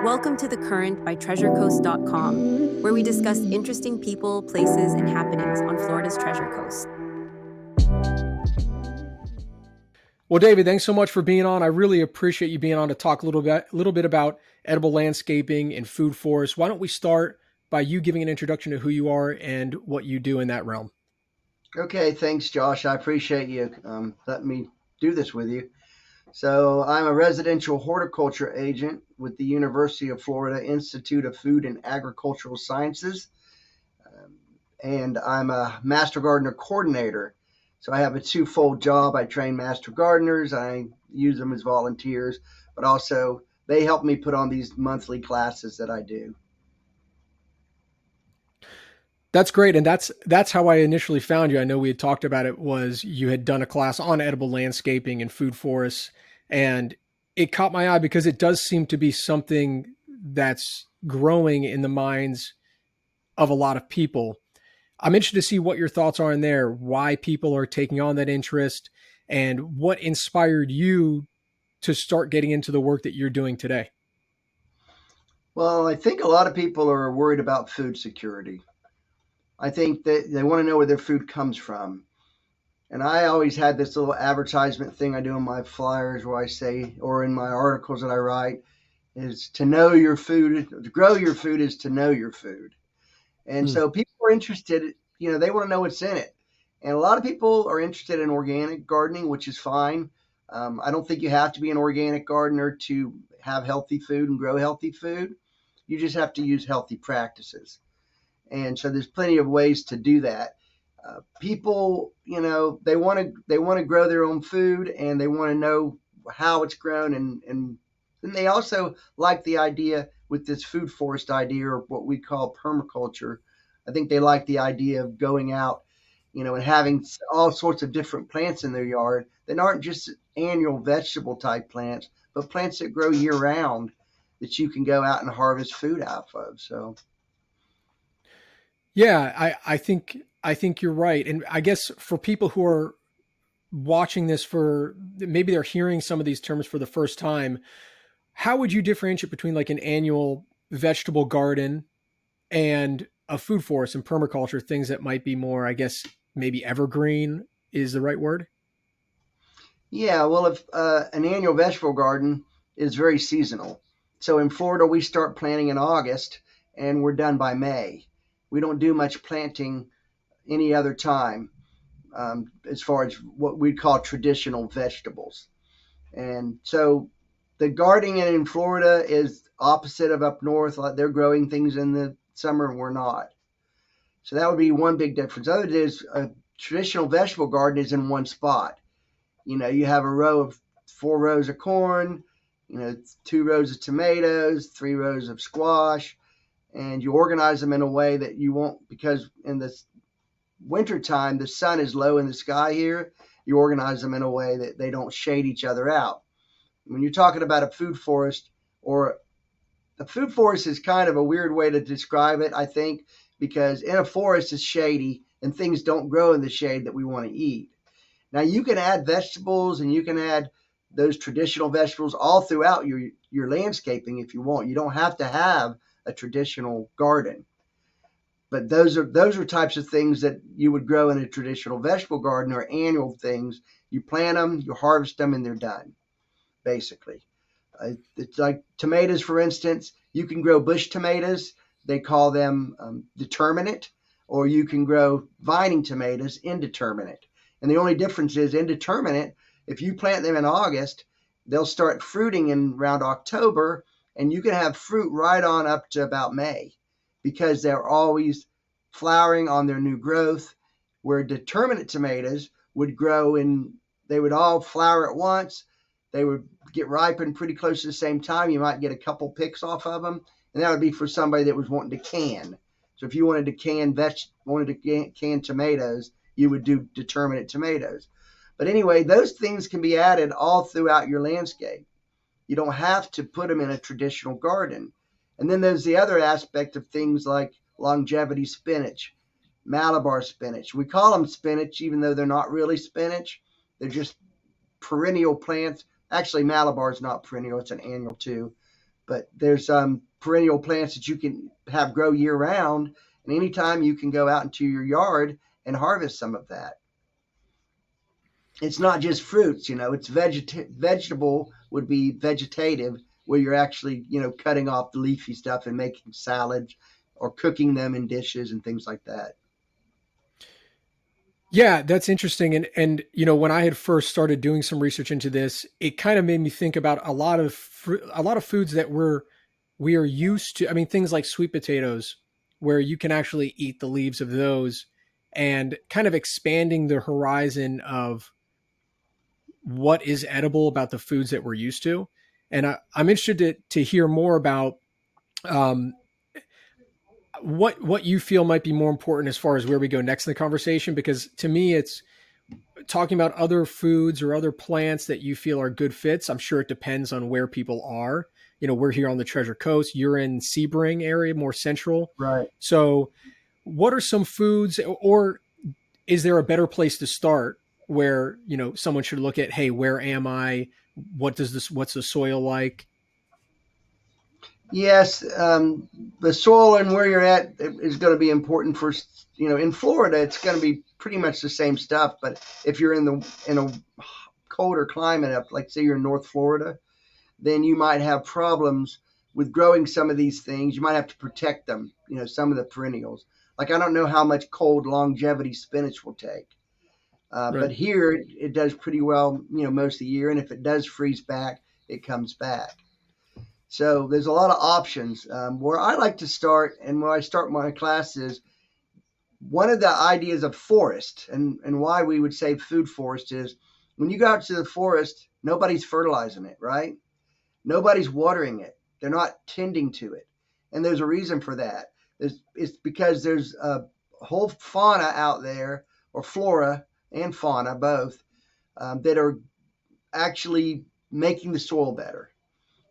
Welcome to The Current by TreasureCoast.com, where we discuss interesting people, places, and happenings on Florida's Treasure Coast. Well, David, thanks so much for being on. I really appreciate you being on to talk a little bit about edible landscaping and food forests. Why don't we start by you giving an introduction to who you are and what you do in that realm? Okay, thanks, Josh. I appreciate you letting me do this with you. So, I'm a residential horticulture agent with the University of Florida Institute of Food and Agricultural Sciences, and I'm a master gardener coordinator. So, I have a twofold job. I train master gardeners, I use them as volunteers, but also they help me put on these monthly classes that I do. That's great, and that's how I initially found you. I know we had talked about it. Was you had done a class on edible landscaping and food forests, and it caught my eye because it does seem to be something that's growing in the minds of a lot of people. I'm interested to see what your thoughts are in there, why people are taking on that interest, and what inspired you to start getting into the work that you're doing today. Well, I think a lot of people are worried about food security. I think that they want to know where their food comes from. And I always had this little advertisement thing I do in my flyers where I say, or in my articles that I write, is to know your food, to grow your food is to know your food. And Hmm. so people are interested, they want to know what's in it. And a lot of people are interested in organic gardening, which is fine. I don't think you have to be an organic gardener to have healthy food and grow healthy food. You just have to use healthy practices. And so there's plenty of ways to do that. People, they want to grow their own food and they want to know how it's grown, and then they also like the idea with this food forest idea, or what we call permaculture. I think they like the idea of going out, and having all sorts of different plants in their yard that aren't just annual vegetable type plants, but plants that grow year round that you can go out and harvest food out of. So Yeah, I think you're right, and I guess for people who are watching this for maybe they're hearing some of these terms for the first time, how would you differentiate between like an annual vegetable garden and a food forest and permaculture, things that might be more, I guess, maybe evergreen is the right word? yeah, well, if an annual vegetable garden is very seasonal. So in Florida, we start planting in August and we're done by May. We don't do much planting any other time, as far as what we call traditional vegetables. And so the gardening in Florida is opposite of up north. Like, they're growing things in the summer and we're not. So that would be one big difference. Other is a traditional vegetable garden is in one spot. You have a row of 4 rows of corn, 2 rows of tomatoes, 3 rows of squash, and you organize them in a way that you won't, because in the wintertime, the sun is low in the sky here. You organize them in a way that they don't shade each other out. When you're talking about a food forest, or a food forest is kind of a weird way to describe it, I think, because in a forest it's shady and things don't grow in the shade that we want to eat. Now you can add vegetables and you can add those traditional vegetables all throughout your landscaping if you want. You don't have to have a traditional garden. But those are types of things that you would grow in a traditional vegetable garden, or annual things. You plant them, you harvest them, and they're done, basically. It's like tomatoes, for instance. You can grow bush tomatoes. They call them determinate, or you can grow vining tomatoes, indeterminate. And the only difference is indeterminate, if you plant them in August, they'll start fruiting in around October, and you can have fruit right on up to about May because they're always flowering on their new growth. Where determinate tomatoes would grow in, they would all flower at once. They would get ripened pretty close to the same time. You might get a couple picks off of them, and that would be for somebody that was wanting to can. So if you wanted to can tomatoes, you would do determinate tomatoes. But anyway, those things can be added all throughout your landscape. You don't have to put them in a traditional garden. And then there's the other aspect of things like longevity spinach, Malabar spinach. We call them spinach even though they're not really spinach. They're just perennial plants. Actually, Malabar is not perennial, it's an annual too. But there's perennial plants that you can have grow year round, and anytime you can go out into your yard and harvest some of that. It's not just fruits, it's vegetable would be vegetative, where you're actually, cutting off the leafy stuff and making salads or cooking them in dishes and things like that. Yeah, that's interesting. And when I had first started doing some research into this, it kind of made me think about a lot of foods that we are used to. I mean, things like sweet potatoes, where you can actually eat the leaves of those, and kind of expanding the horizon of what is edible about the foods that we're used to. And I'm interested to hear more about um, what you feel might be more important as far as where we go next in the conversation, because to me it's talking about other foods or other plants that you feel are good fits. I'm sure it depends on where people are. We're here on the Treasure Coast, you're in Sebring area, more central. Right. So what are some foods, or is there a better place to start where someone should look at, hey, where am I, what's the soil like? Yes, the soil and where you're at is going to be important for, in Florida, it's going to be pretty much the same stuff. But if you're in a colder climate, up like say you're in North Florida, then you might have problems with growing some of these things. You might have to protect them, some of the perennials. Like I don't know how much cold longevity spinach will take. Right. But here it does pretty well, most of the year. And if it does freeze back, it comes back. So there's a lot of options. Where I like to start, and where I start my classes, one of the ideas of forest and why we would say food forest is when you go out to the forest, nobody's fertilizing it, right? Nobody's watering it. They're not tending to it. And there's a reason for that. It's because there's a whole fauna out there, or flora and fauna both, that are actually making the soil better.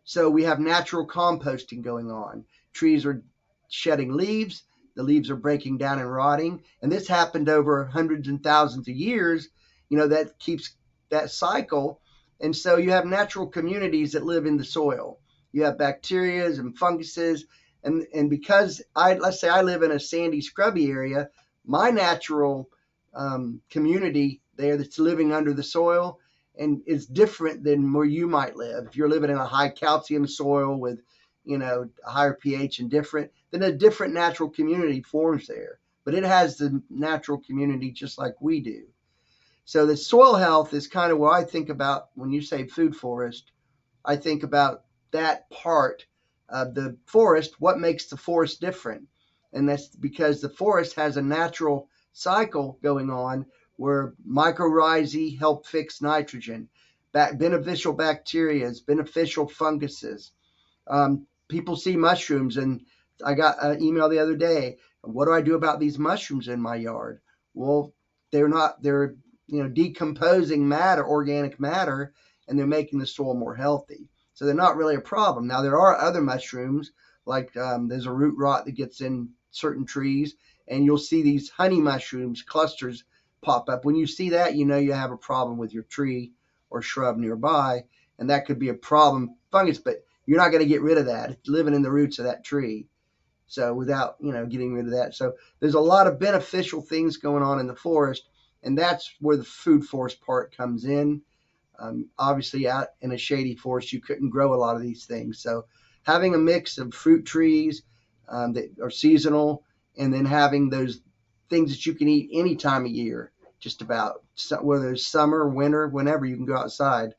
So we have natural composting going on. Trees are shedding leaves. The leaves are breaking down and rotting. And this happened over hundreds and thousands of years. That keeps that cycle. And so you have natural communities that live in the soil. You have bacteria and funguses. And because let's say I live in a sandy, scrubby area, my natural community there that's living under the soil and is different than where you might live. If you're living in a high calcium soil with, a higher pH and different, then a different natural community forms there. But it has the natural community just like we do. So the soil health is kind of what I think about when you say food forest. I think about that part of the forest, what makes the forest different. And that's because the forest has a natural cycle going on where mycorrhizae help fix nitrogen, beneficial bacteria, beneficial funguses. People see mushrooms, and I got an email the other day. What do I do about these mushrooms in my yard? Well, they're decomposing matter, organic matter, and they're making the soil more healthy. So they're not really a problem. Now, there are other mushrooms, like there's a root rot that gets in certain trees, and you'll see these honey mushrooms clusters pop up. When you see that, you have a problem with your tree or shrub nearby, and that could be a problem fungus, but you're not going to get rid of that. It's living in the roots of that tree. So without, getting rid of that. So there's a lot of beneficial things going on in the forest, and that's where the food forest part comes in. Obviously, out in a shady forest, you couldn't grow a lot of these things. So having a mix of fruit trees that are seasonal, and then having those things that you can eat any time of year, just about, whether it's summer, winter, whenever you can go outside.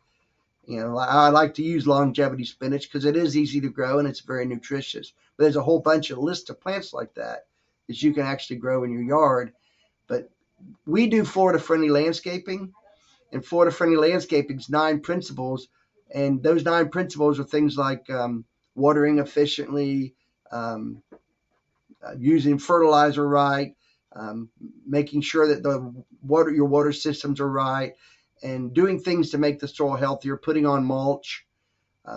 I like to use longevity spinach because it is easy to grow and it's very nutritious. But there's a whole bunch of list of plants like that you can actually grow in your yard. But we do Florida-friendly landscaping, and Florida-friendly landscaping is 9 principles. And those 9 principles are things like watering efficiently, using fertilizer right, making sure that your water systems are right, and doing things to make the soil healthier, putting on mulch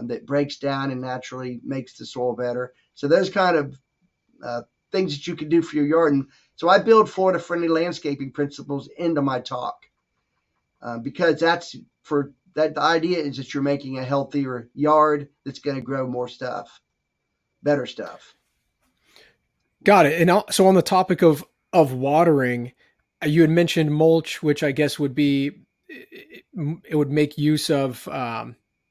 that breaks down and naturally makes the soil better. So those kind of things that you can do for your yard. And so I build Florida-friendly landscaping principles into my talk because that's for that the idea is that you're making a healthier yard that's going to grow more stuff, better stuff. Got it. And so on the topic of watering, you had mentioned mulch, which I guess would be it would make use of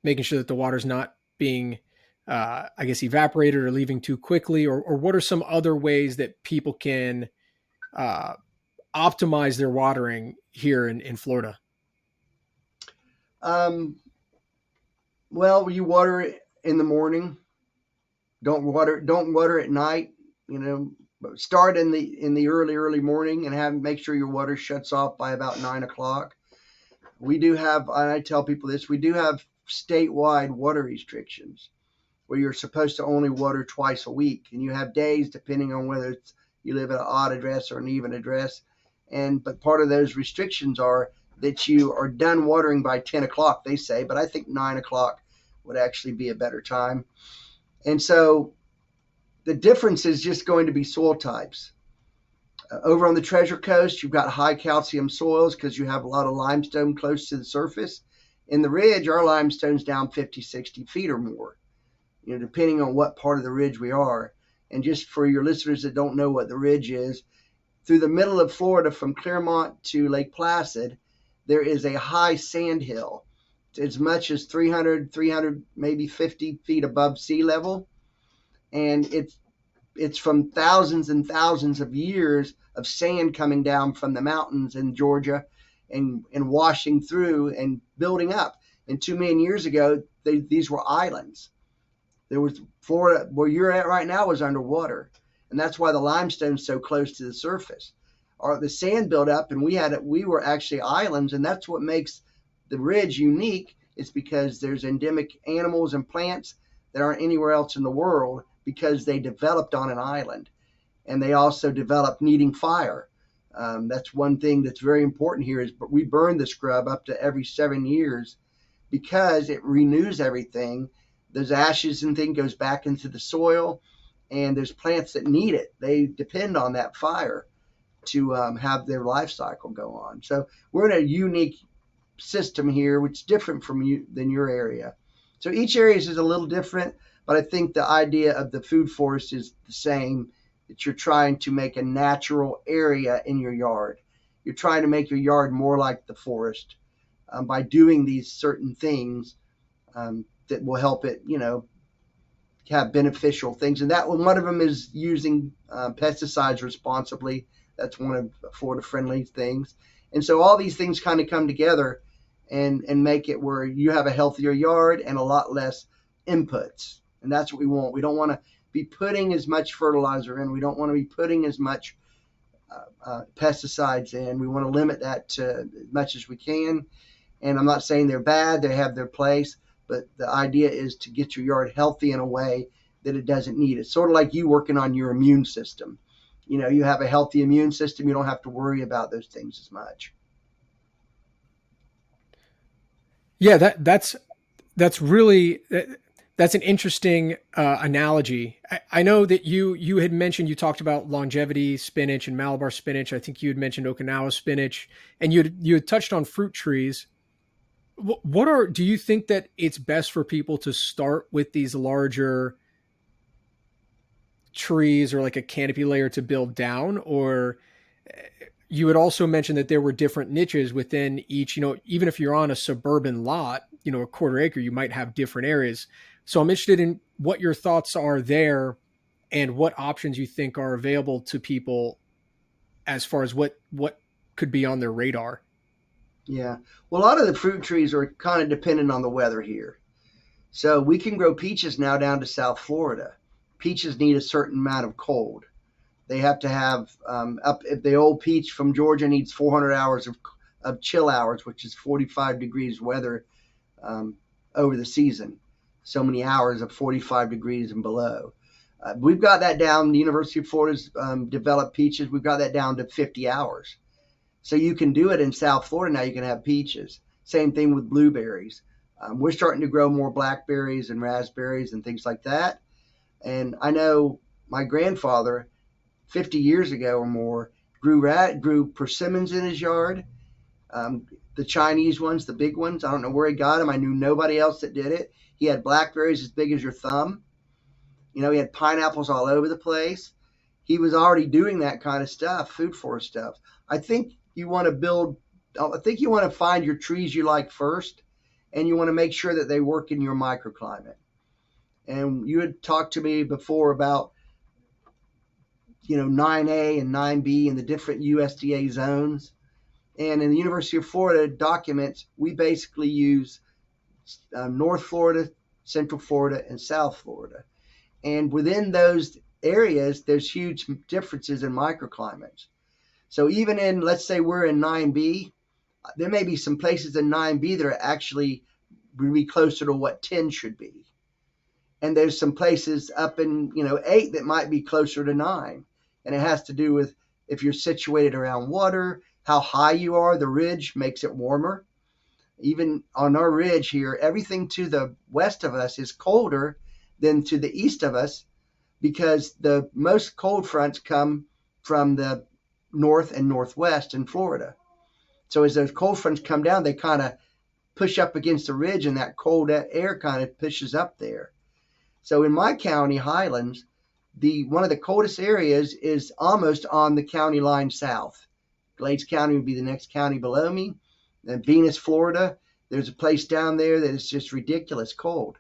making sure that the water's not being, I guess, evaporated or leaving too quickly. Or what are some other ways that people can uh, optimize their watering here in Florida? Um, well, you water it in the morning. Don't water at night. You know, start in the early morning and make sure your water shuts off by about 9 o'clock. We do have, and I tell people this, we do have statewide water restrictions where you're supposed to only water twice a week, and you have days depending on whether you live at an odd address or an even address. But part of those restrictions are that you are done watering by 10 o'clock, they say, but I think 9 o'clock would actually be a better time. And so the difference is just going to be soil types. Over on the Treasure Coast, you've got high calcium soils because you have a lot of limestone close to the surface. In the ridge, our limestone's down 50, 60 feet or more, depending on what part of the ridge we are. And just for your listeners that don't know what the ridge is, through the middle of Florida from Clermont to Lake Placid, there is a high sand hill as much as 300, maybe 50 feet above sea level. And it's from thousands and thousands of years of sand coming down from the mountains in Georgia and washing through and building up. And 2 million years ago, these were islands. There was Florida, where you're at right now, was underwater. And that's why the limestone's so close to the surface. The sand built up, and we were actually islands, and that's what makes the ridge unique. Is because there's endemic animals and plants that aren't anywhere else in the world because they developed on an island, and they also developed needing fire. That's one thing that's very important here is we burn the scrub up to every 7 years because it renews everything. Those ashes and thing goes back into the soil, and there's plants that need it. They depend on that fire to have their life cycle go on. So we're in a unique system here, which is different than your area. So each area is a little different, but I think the idea of the food forest is the same, that you're trying to make a natural area in your yard. You're trying to make your yard more like the forest by doing these certain things that will help it, have beneficial things. And one of them is using pesticides responsibly. That's one of Florida-friendly things. And so all these things kind of come together and make it where you have a healthier yard and a lot less inputs. And that's what we want. We don't want to be putting as much fertilizer in. We don't want to be putting as much pesticides in. We want to limit that to as much as we can. And I'm not saying they're bad. They have their place. But the idea is to get your yard healthy in a way that it doesn't need it. Sort of like you working on your immune system. You have a healthy immune system. You don't have to worry about those things as much. Yeah, that's really that's an interesting analogy. I know that you had mentioned, you talked about longevity spinach and Malabar spinach. I think you had mentioned Okinawa spinach, and you had touched on fruit trees. Do you think that it's best for people to start with these larger trees or like a canopy layer to build down? Or you had also mentioned that there were different niches within each, even if you're on a suburban lot, a quarter acre, you might have different areas. So I'm interested in what your thoughts are there and what options you think are available to people as far as what could be on their radar. Yeah. Well, a lot of the fruit trees are kind of dependent on the weather here. So we can grow peaches now down to South Florida. Peaches need a certain amount of cold. They have to have if the old peach from Georgia needs 400 hours of chill hours, which is 45 degrees weather over the season. So many hours of 45 degrees and below. We've got that down. The University of Florida's developed peaches. We've got that down to 50 hours. So you can do it in South Florida now. You can have peaches. Same thing with blueberries. We're starting to grow more blackberries and raspberries and things like that. And I know my grandfather, 50 years ago or more, grew persimmons in his yard. The Chinese ones, the big ones, I don't know where he got them. I knew nobody else that did it. He had blackberries as big as your thumb. He had pineapples all over the place. He was already doing that kind of stuff, food forest stuff. I think you want to find your trees you like first, and you want to make sure that they work in your microclimate. And you had talked to me before about 9A and 9B and the different USDA zones. And in the University of Florida documents, we basically use North Florida, Central Florida, and South Florida. And within those areas, there's huge differences in microclimates. So even in, let's say we're in 9B, there may be some places in 9B that are actually really closer to what 10 should be. And there's some places up in 8 that might be closer to 9. And it has to do with if you're situated around water, how high you are. The ridge makes it warmer. Even on our ridge here, everything to the west of us is colder than to the east of us, because the most cold fronts come from the north and northwest in Florida. So as those cold fronts come down, they kind of push up against the ridge, and that cold air kind of pushes up there. So in my county, Highlands, one of the coldest areas is almost on the county line south. Glades County would be the next county below me. Then Venus, Florida, there's a place down there that is just ridiculous cold.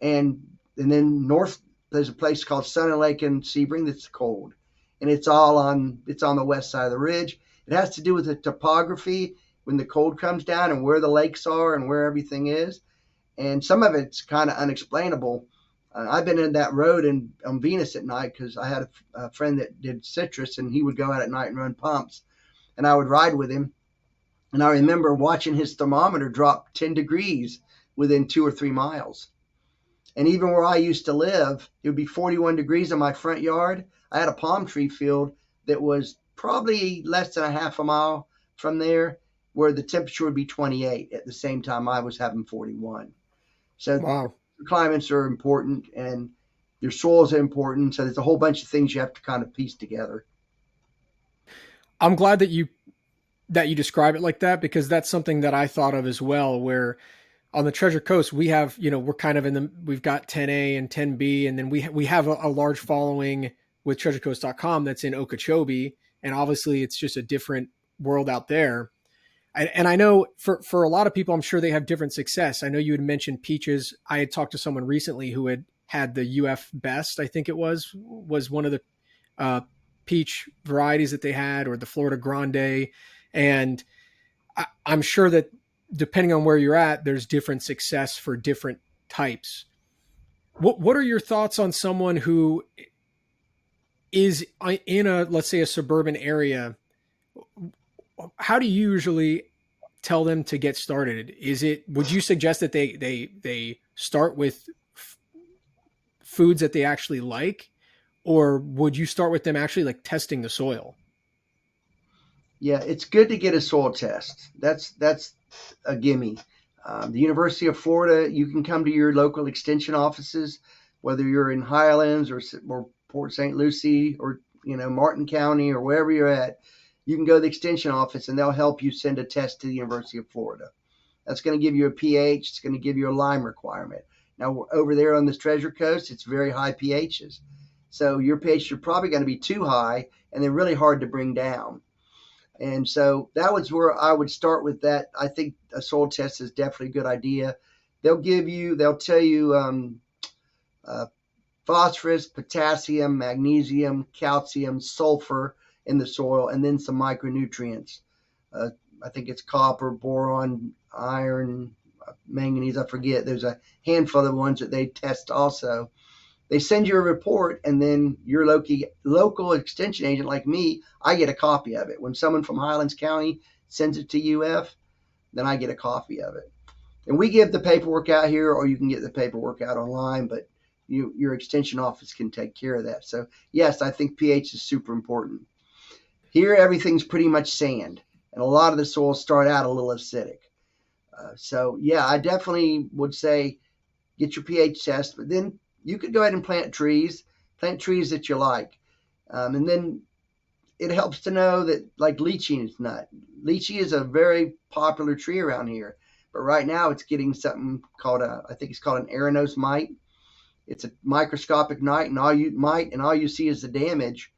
And then north, there's a place called Sun and Lake and Sebring that's cold. And it's on the west side of the ridge. It has to do with the topography when the cold comes down and where the lakes are and where everything is. And some of it's kind of unexplainable. I've been in that road on Venus at night because I had a friend that did citrus, and he would go out at night and run pumps. And I would ride with him. And I remember watching his thermometer drop 10 degrees within 2 or 3 miles. And even where I used to live, it would be 41 degrees in my front yard. I had a palm tree field that was probably less than a half a mile from there, where the temperature would be 28 at the same time I was having 41. So Wow. climates are important, and your soils are important. So there's a whole bunch of things you have to kind of piece together. I'm glad that you describe it like that, because that's something that I thought of as well, where on the Treasure Coast, we have, we're kind of we've got 10A and 10B, and then we have a large following with treasurecoast.com that's in Okeechobee. And obviously it's just a different world out there. And I know for a lot of people, I'm sure they have different success. I know you had mentioned peaches. I had talked to someone recently who had the UF Best, I think it was one of the peach varieties that they had, or the Florida Grande. And I'm sure that depending on where you're at, there's different success for different types. What are your thoughts on someone who is in let's say a suburban area? How do you usually tell them to get started? Would you suggest that they start with foods that they actually like, or would you start with them actually like testing the soil? Yeah, it's good to get a soil test. That's a gimme. The University of Florida, you can come to your local extension offices, whether you're in Highlands or Port St. Lucie or Martin County or wherever you're at. You can go to the extension office and they'll help you send a test to the University of Florida. That's going to give you a pH. It's going to give you a lime requirement. Now, over there on the Treasure Coast, it's very high pHs. So your pH are probably going to be too high, and they're really hard to bring down. And so that was where I would start with that. I think a soil test is definitely a good idea. They'll tell you phosphorus, potassium, magnesium, calcium, sulfur in the soil, and then some micronutrients. I think it's copper, boron, iron, manganese, I forget. There's a handful of ones that they test also. They send you a report, and then your local extension agent like me, I get a copy of it. When someone from Highlands County sends it to UF, then I get a copy of it. And we give the paperwork out here, or you can get the paperwork out online, but your extension office can take care of that. So yes, I think pH is super important. Here, everything's pretty much sand, and a lot of the soils start out a little acidic. So yeah, I definitely would say get your pH test, but then you could go ahead and plant trees that you like. And then it helps to know that like lychee is nut. Lychee is a very popular tree around here, but right now it's getting something called I think it's called an aranose mite. It's a microscopic mite, and all you see is the damage.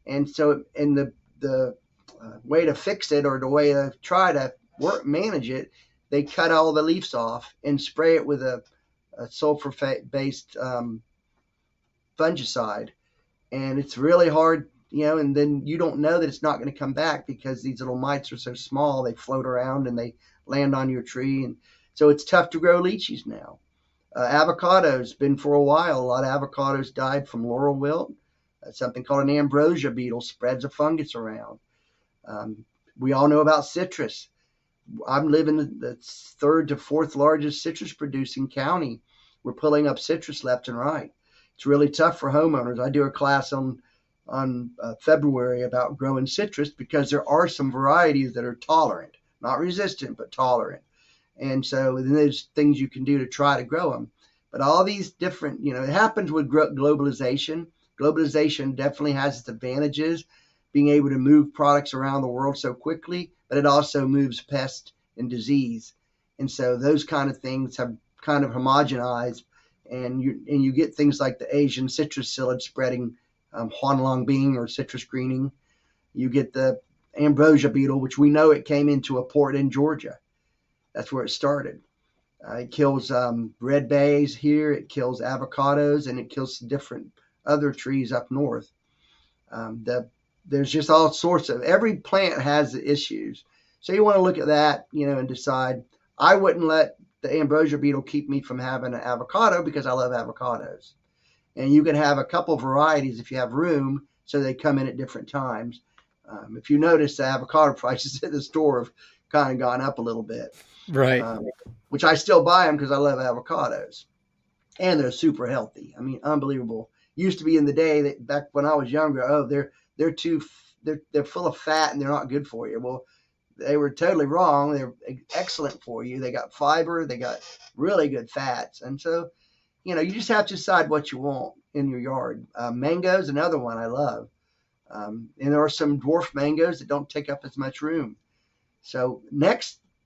And so, and the way to fix it, or the way to try to manage it, they cut all the leaves off and spray it with a sulfur-based fungicide, and it's really hard, and then you don't know that it's not going to come back because these little mites are so small, they float around and they land on your tree, and so it's tough to grow lychees now. Avocados, been for a while, a lot of avocados died from laurel wilt. Something called an ambrosia beetle spreads a fungus around. We all know about citrus. I'm living in the third to fourth largest citrus producing county. We're pulling up citrus left and right. It's really tough for homeowners. I do a class on February about growing citrus because there are some varieties that are tolerant, not resistant, but tolerant. And so then there's things you can do to try to grow them. But all these different, it happens with globalization. Globalization definitely has its advantages, being able to move products around the world so quickly, but it also moves pest and disease. And so those kind of things have kind of homogenized, and you get things like the Asian citrus psyllid spreading, Huanglong Bing or citrus greening. You get the ambrosia beetle, which we know it came into a port in Georgia. That's where it started. It kills red bays here, it kills avocados, and it kills different other trees up north. There's just all sorts of, every plant has the issues. So you want to look at that, and decide. I wouldn't let the ambrosia beetle keep me from having an avocado because I love avocados. And you can have a couple varieties if you have room, so they come in at different times. If you notice, the avocado prices at the store have kind of gone up a little bit. Right. Which I still buy them because I love avocados. And they're super healthy. I mean, unbelievable. Used to be in the day that back when I was younger, they're full of fat and they're not good for you. Well, they were totally wrong. They're excellent for you. They got fiber. They got really good fats. And so, you just have to decide what you want in your yard. Mango's another one I love. And there are some dwarf mangoes that don't take up as much room. So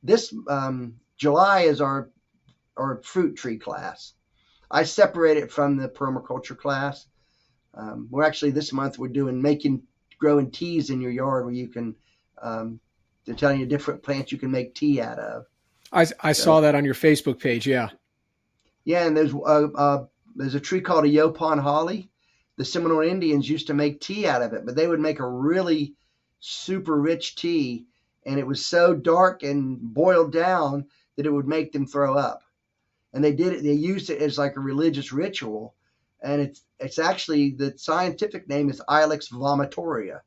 this July is our fruit tree class. I separate it from the permaculture class. We're actually, this month we're doing growing teas in your yard, where you can, they're telling you different plants you can make tea out of. I saw that on your Facebook page. Yeah. Yeah. And there's a tree called a Yopon holly. The Seminole Indians used to make tea out of it, but they would make a really super rich tea. And it was so dark and boiled down that it would make them throw up. And they used it as like a religious ritual. And it's actually, the scientific name is Ilex vomitoria.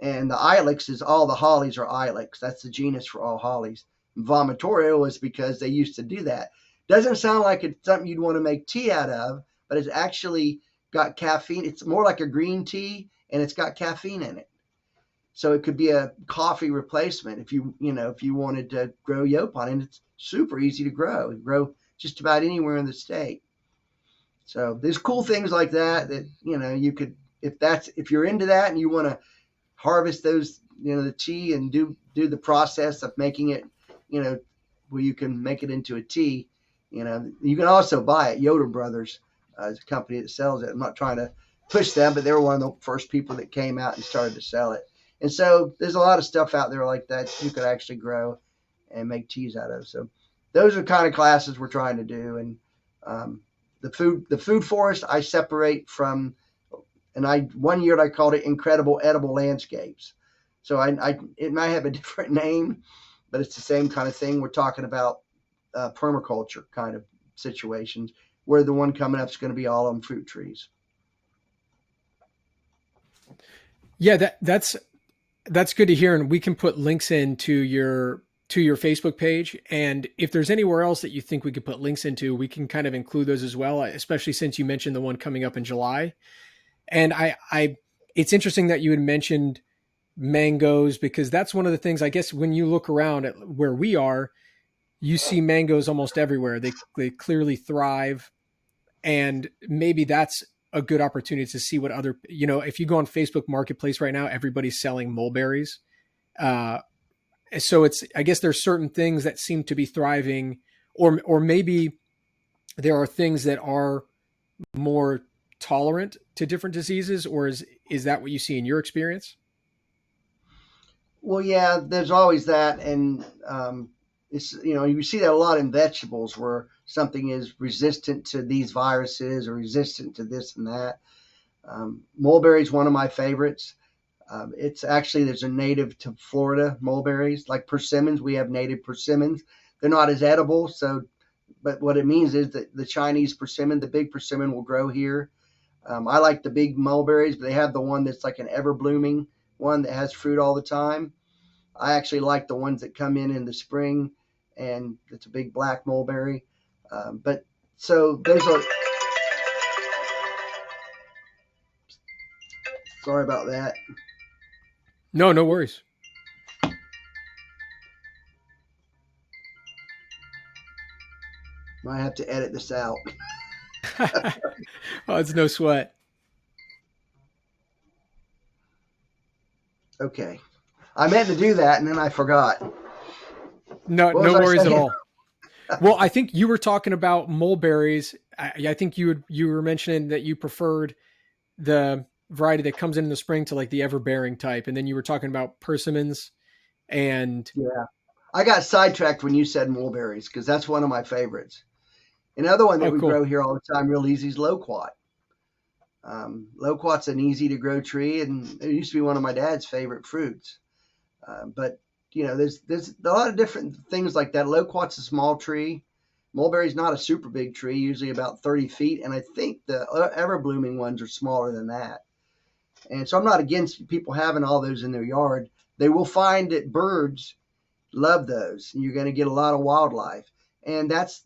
And the ilex is, all the hollies are ilex. That's the genus for all hollies. Vomitoria was because they used to do that. Doesn't sound like it's something you'd want to make tea out of, but it's actually got caffeine. It's more like a green tea, and it's got caffeine in it. So it could be a coffee replacement if you wanted to grow Yopon, and it's super easy to grow. It grow just about anywhere in the state. So there's cool things like that you could, if you're into that and you want to harvest those, the tea, and do the process of making it, where you can make it into a tea. You can also buy it. Yoder Brothers is a company that sells it. I'm not trying to push them, but they were one of the first people that came out and started to sell it. And so there's a lot of stuff out there like that you could actually grow and make teas out of. So those are kind of classes we're trying to do. And the food forest I separate from, and one year I called it Incredible Edible Landscapes. So it might have a different name, but it's the same kind of thing. We're talking about permaculture kind of situations, where the one coming up is going to be all on fruit trees. Yeah, that's good to hear. And we can put links into your Facebook page. And if there's anywhere else that you think we could put links into, we can kind of include those as well, especially since you mentioned the one coming up in July. And it's interesting that you had mentioned mangoes, because that's one of the things, I guess, when you look around at where we are, you see mangoes almost everywhere. They clearly thrive. And maybe that's a good opportunity to see what other, if you go on Facebook Marketplace right now, everybody's selling mulberries. Uh, so I guess there's certain things that seem to be thriving, or maybe there are things that are more tolerant to different diseases, or is that what you see in your experience? Well, yeah, there's always that, and it's you see that a lot in vegetables where something is resistant to these viruses or resistant to this and that. Mulberry is one of my favorites. It's actually there's a native to Florida mulberries like persimmons. We have native persimmons. They're not as edible, so but what it means is that the Chinese persimmon, the big persimmon, will grow here. I like the big mulberries, but they have the one that's like an ever blooming one that has fruit all the time. I actually like the ones that come in the spring, and it's a big black mulberry. But so there's a sorry about that. No, no worries. Might have to edit this out. Oh, it's no sweat. Okay, I meant to do that and then I forgot. No, What no was I worries at saying? all. Well, I think you were talking about mulberries. I think you were mentioning that you preferred the variety that comes in the spring to like the everbearing type, and then you were talking about persimmons and Yeah, I got sidetracked when you said mulberries because that's one of my favorites. Another one that oh, we grow cool. here all the time, real easy, is loquat. Loquat's an easy to grow tree, and it used to be one of my dad's favorite fruits. But there's a lot of different things like that. Loquat's a small tree. Mulberry's not a super big tree, usually about 30 feet, and I think the ever blooming ones are smaller than that. And so I'm not against people having all those in their yard. They will find that birds love those, and you're going to get a lot of wildlife. And that's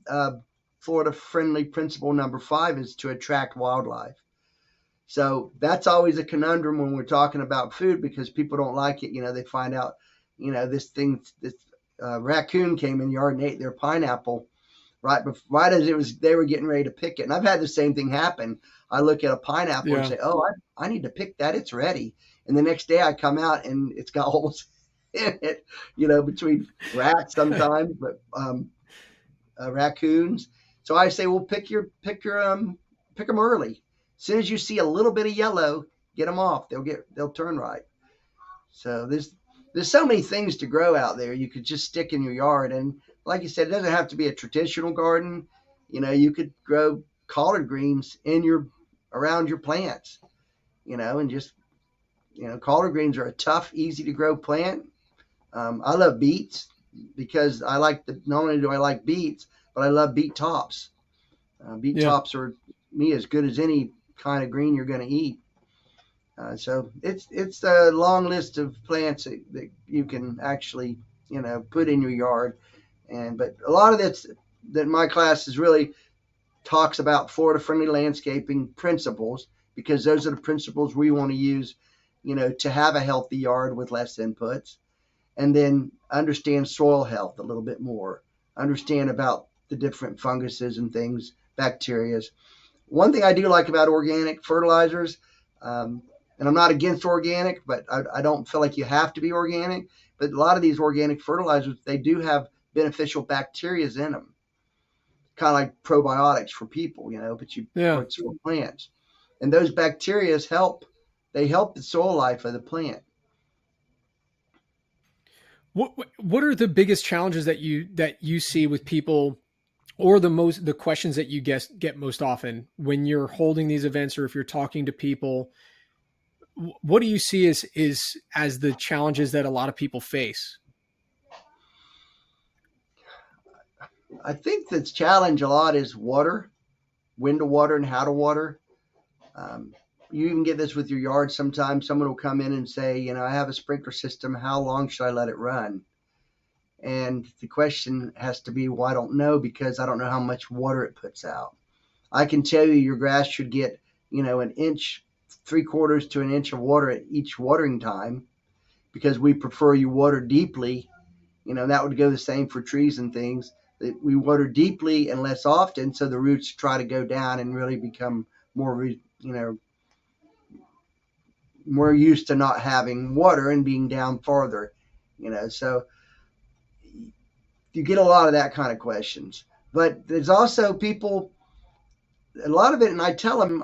Florida friendly principle number 5 is to attract wildlife. So that's always a conundrum when we're talking about food because people don't like it. They find out, this raccoon came in the yard and ate their pineapple right as they were getting ready to pick it. And I've had the same thing happen. I look at a pineapple and Yeah, say, "Oh, I need to pick that. It's ready." And the next day I come out and it's got holes in it, between rats sometimes, but raccoons. So I say, well, pick them early. As soon as you see a little bit of yellow, get them off. They'll turn right. So there's so many things to grow out there. You could just stick in your yard, and like you said, it doesn't have to be a traditional garden. You could grow collard greens around your plants. And just collard greens are a tough, easy to grow plant. I love beets because not only do I like beets, but I love beet tops. Beet yeah. tops are me as good as any kind of green you're going to eat. So it's a long list of plants that you can actually put in your yard, but a lot of that my class is really talks about Florida friendly landscaping principles because those are the principles we want to use, to have a healthy yard with less inputs, and then understand soil health a little bit more, understand about the different funguses and things, bacterias. One thing I do like about organic fertilizers, and I'm not against organic, but I don't feel like you have to be organic. But a lot of these organic fertilizers, they do have beneficial bacteria in them, kind of like probiotics for people, Yeah. but it's for plants. And those bacteria they help the soil life of the plant. What are the biggest challenges that you see with people, or the questions that you get most often when you're holding these events, or if you're talking to people? What do you see as the challenges that a lot of people face? I think the challenge a lot is water, when to water and how to water. Um, you even get this with your yard sometimes. Someone will come in and say, I have a sprinkler system. How long should I let it run? And the question has to be, well, I don't know because I don't know how much water it puts out. I can tell you your grass should get, an inch, 3/4 to an inch of water at each watering time because we prefer you water deeply. That would go the same for trees and things. We water deeply and less often so the roots try to go down and really become more, more used to not having water and being down farther, so you get a lot of that kind of questions. But there's also people, a lot of it, and I tell them,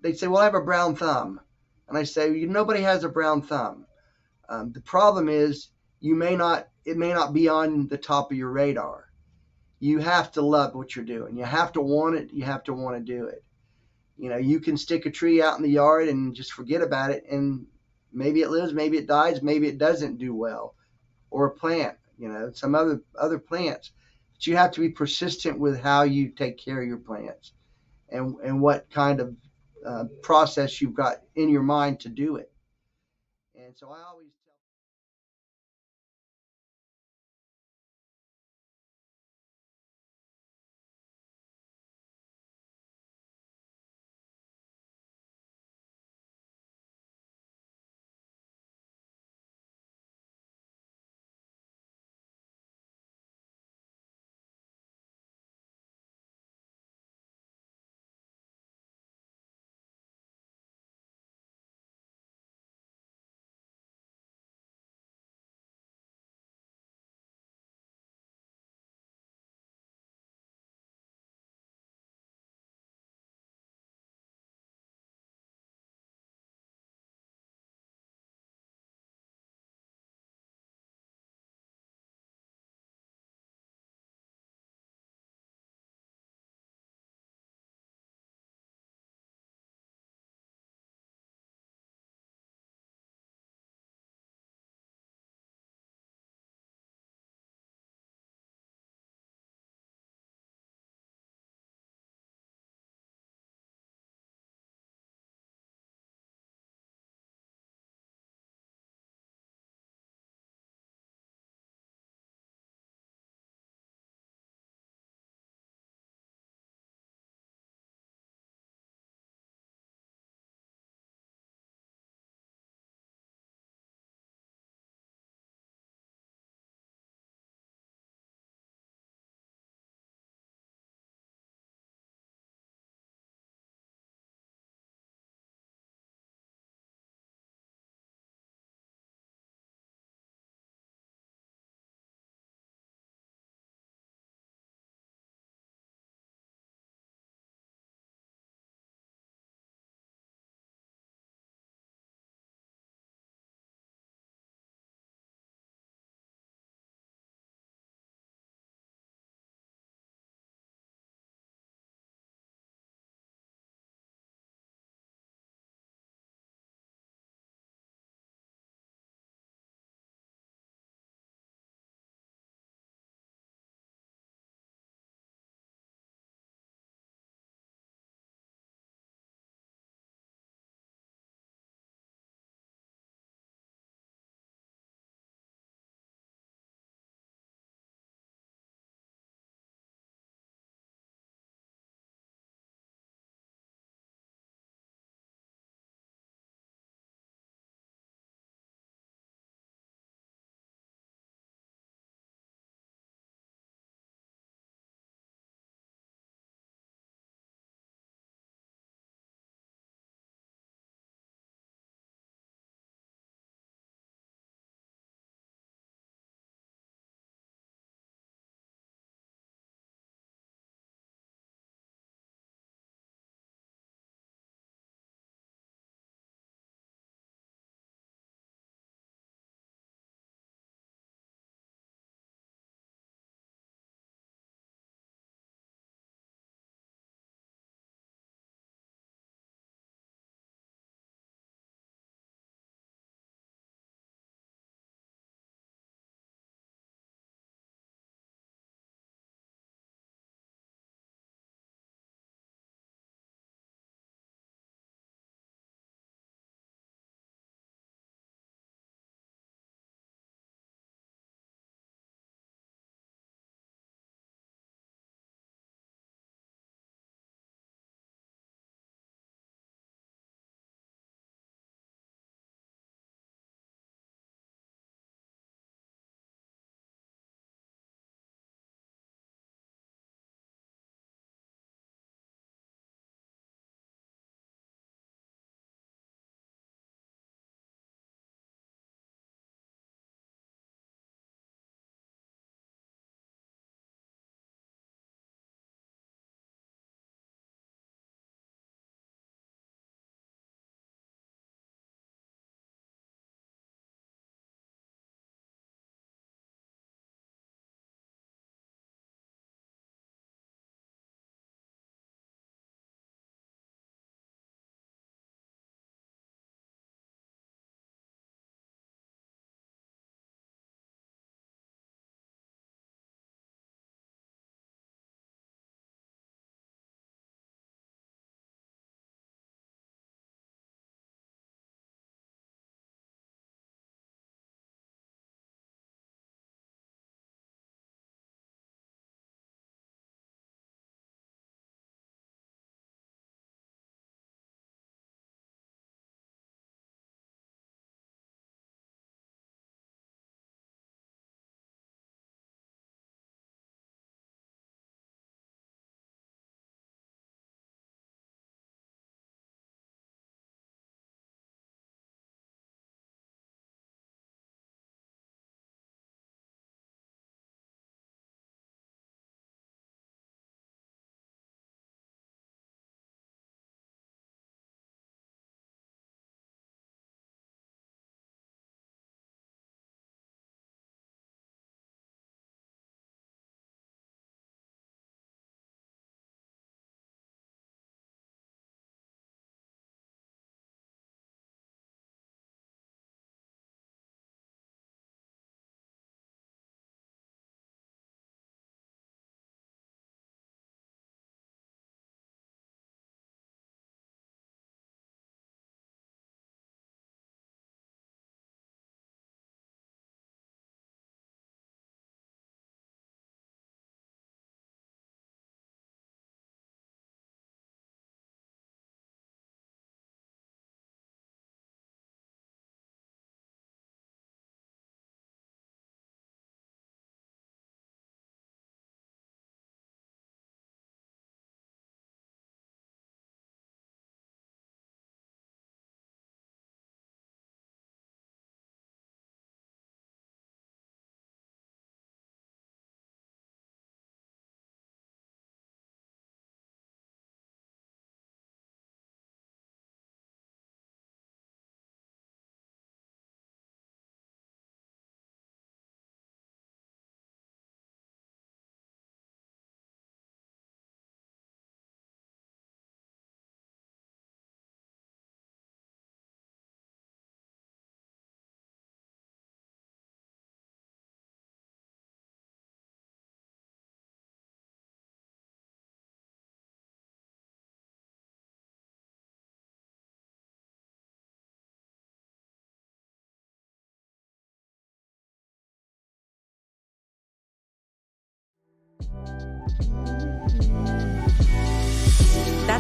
they say, well, I have a brown thumb. And I say, nobody has a brown thumb. The problem is it may not be on the top of your radar. You have to love what you're doing. You have to want it. You have to want to do it. You can stick a tree out in the yard and just forget about it. And maybe it lives, maybe it dies, maybe it doesn't do well. Or a plant, some other plants. But you have to be persistent with how you take care of your plants and what kind of process you've got in your mind to do it. And so I always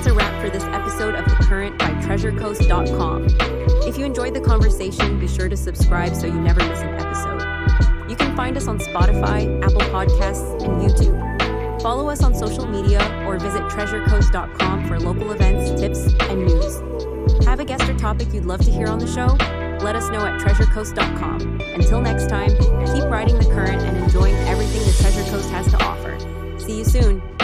that's a wrap for this episode of The Current by treasurecoast.com. If you enjoyed the conversation, be sure to subscribe so you never miss an episode. You can find us on Spotify, Apple Podcasts, and YouTube. Follow us on social media or visit treasurecoast.com for local events, tips, and news. Have a guest or topic you'd love to hear on the show? Let us know at treasurecoast.com. Until next time, keep riding the current and enjoying everything the Treasure Coast has to offer. See you soon.